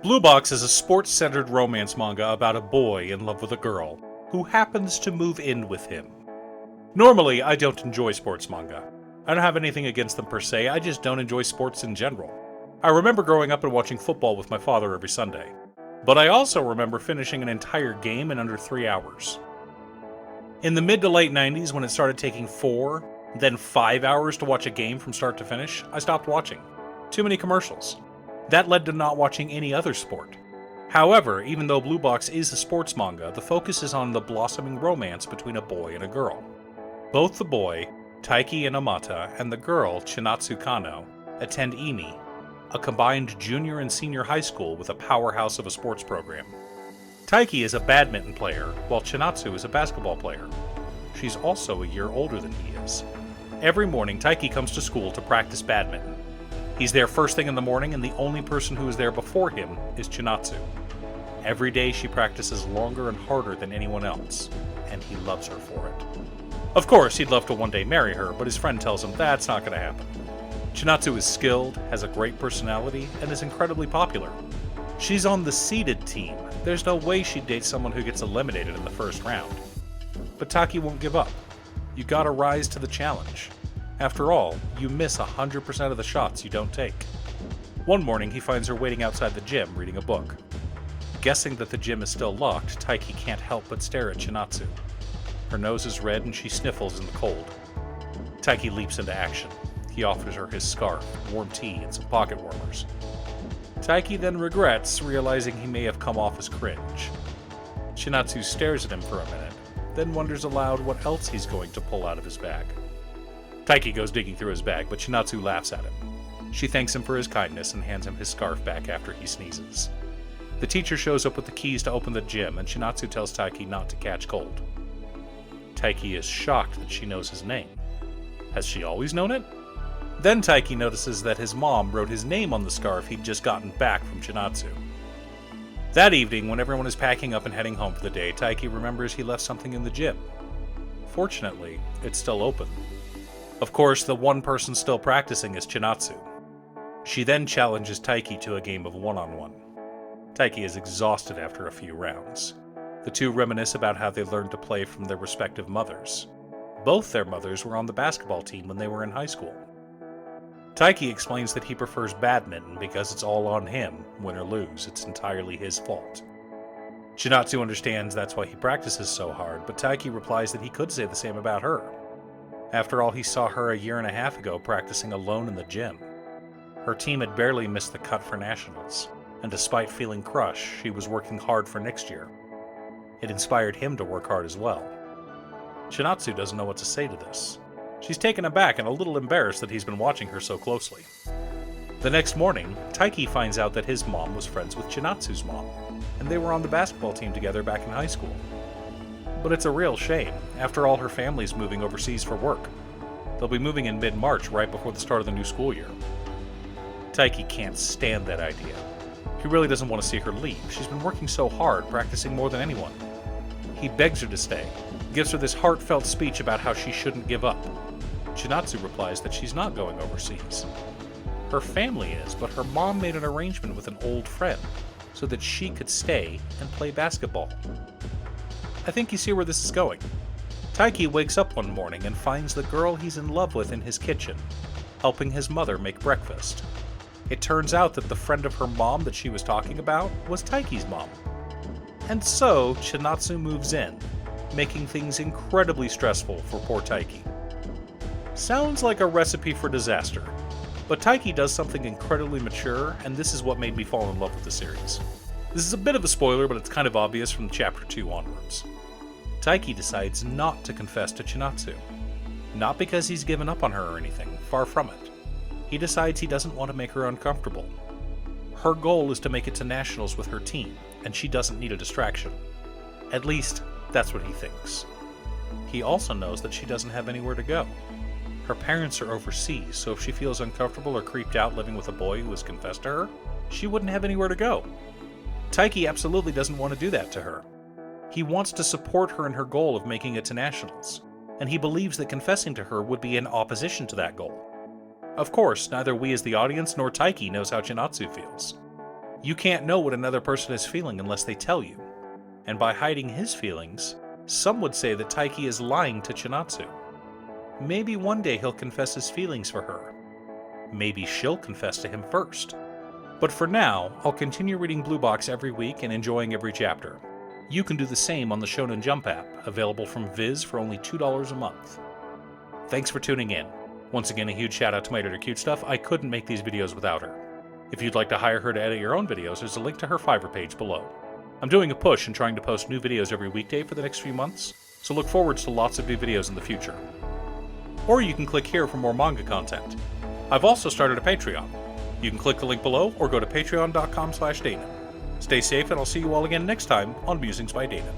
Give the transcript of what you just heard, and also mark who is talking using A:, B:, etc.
A: Blue Box is a sports-centered romance manga about a boy in love with a girl who happens to move in with him. Normally, I don't enjoy sports manga. I don't have anything against them per se, I just don't enjoy sports in general. I remember growing up and watching football with my father every Sunday. But I also remember finishing an entire game in under 3 hours. In the mid to late 90s, when it started taking 4, then 5 hours to watch a game from start to finish, I stopped watching. Too many commercials. That led to not watching any other sport. However, even though Blue Box is a sports manga, the focus is on the blossoming romance between a boy and a girl. Both the boy, Taiki Inamata, and the girl, Chinatsu Kano, attend IMI, a combined junior and senior high school with a powerhouse of a sports program. Taiki is a badminton player, while Chinatsu is a basketball player. She's also a year older than he is. Every morning, Taiki comes to school to practice badminton. He's there first thing in the morning, and the only person who is there before him is Chinatsu. Every day she practices longer and harder than anyone else, and he loves her for it. Of course, he'd love to one day marry her, but his friend tells him that's not going to happen. Chinatsu is skilled, has a great personality, and is incredibly popular. She's on the seeded team. There's no way she'd date someone who gets eliminated in the first round. But Taki won't give up. You gotta rise to the challenge. After all, you miss 100% of the shots you don't take. One morning, he finds her waiting outside the gym reading a book. Guessing that the gym is still locked, Taiki can't help but stare at Chinatsu. Her nose is red and she sniffles in the cold. Taiki leaps into action. He offers her his scarf, warm tea, and some pocket warmers. Taiki then regrets, realizing he may have come off as cringe. Chinatsu stares at him for a minute, then wonders aloud what else he's going to pull out of his bag. Taiki goes digging through his bag, but Chinatsu laughs at him. She thanks him for his kindness and hands him his scarf back after he sneezes. The teacher shows up with the keys to open the gym, and Chinatsu tells Taiki not to catch cold. Taiki is shocked that she knows his name. Has she always known it? Then Taiki notices that his mom wrote his name on the scarf he'd just gotten back from Chinatsu. That evening, when everyone is packing up and heading home for the day, Taiki remembers he left something in the gym. Fortunately, it's still open. Of course, the one person still practicing is Chinatsu. She then challenges Taiki to a game of one-on-one. Taiki is exhausted after a few rounds. The two reminisce about how they learned to play from their respective mothers. Both their mothers were on the basketball team when they were in high school. Taiki explains that he prefers badminton because it's all on him. Win or lose, it's entirely his fault. Chinatsu understands that's why he practices so hard, but Taiki replies that he could say the same about her. After all, he saw her a year and a half ago practicing alone in the gym. Her team had barely missed the cut for nationals, and despite feeling crushed, she was working hard for next year. It inspired him to work hard as well. Chinatsu doesn't know what to say to this. She's taken aback and a little embarrassed that he's been watching her so closely. The next morning, Taiki finds out that his mom was friends with Chinatsu's mom, and they were on the basketball team together back in high school. But it's a real shame. After all, her family's moving overseas for work. They'll be moving in mid-March, right before the start of the new school year. Taiki can't stand that idea. He really doesn't want to see her leave. She's been working so hard, practicing more than anyone. He begs her to stay, gives her this heartfelt speech about how she shouldn't give up. Chinatsu replies that she's not going overseas. Her family is, but her mom made an arrangement with an old friend so that she could stay and play basketball. I think you see where this is going. Taiki wakes up one morning and finds the girl he's in love with in his kitchen, helping his mother make breakfast. It turns out that the friend of her mom that she was talking about was Taiki's mom. And so, Chinatsu moves in, making things incredibly stressful for poor Taiki. Sounds like a recipe for disaster, but Taiki does something incredibly mature, and this is what made me fall in love with the series. This is a bit of a spoiler, but it's kind of obvious from chapter 2 onwards. Taiki decides not to confess to Chinatsu. Not because he's given up on her or anything, far from it. He decides he doesn't want to make her uncomfortable. Her goal is to make it to nationals with her team, and she doesn't need a distraction. At least, that's what he thinks. He also knows that she doesn't have anywhere to go. Her parents are overseas, so if she feels uncomfortable or creeped out living with a boy who has confessed to her, she wouldn't have anywhere to go. Taiki absolutely doesn't want to do that to her. He wants to support her in her goal of making it to nationals, and he believes that confessing to her would be in opposition to that goal. Of course, neither we as the audience nor Taiki knows how Chinatsu feels. You can't know what another person is feeling unless they tell you. And by hiding his feelings, some would say that Taiki is lying to Chinatsu. Maybe one day he'll confess his feelings for her. Maybe she'll confess to him first. But for now, I'll continue reading Blue Box every week and enjoying every chapter. You can do the same on the Shonen Jump app, available from Viz for only $2 a month. Thanks for tuning in. Once again, a huge shout out to my editor Cute Stuff. I couldn't make these videos without her. If you'd like to hire her to edit your own videos, there's a link to her Fiverr page below. I'm doing a push and trying to post new videos every weekday for the next few months, so look forward to lots of new videos in the future. Or you can click here for more manga content. I've also started a Patreon. You can click the link below or go to patreon.com/Dana. Stay safe and I'll see you all again next time on Musings by Dana.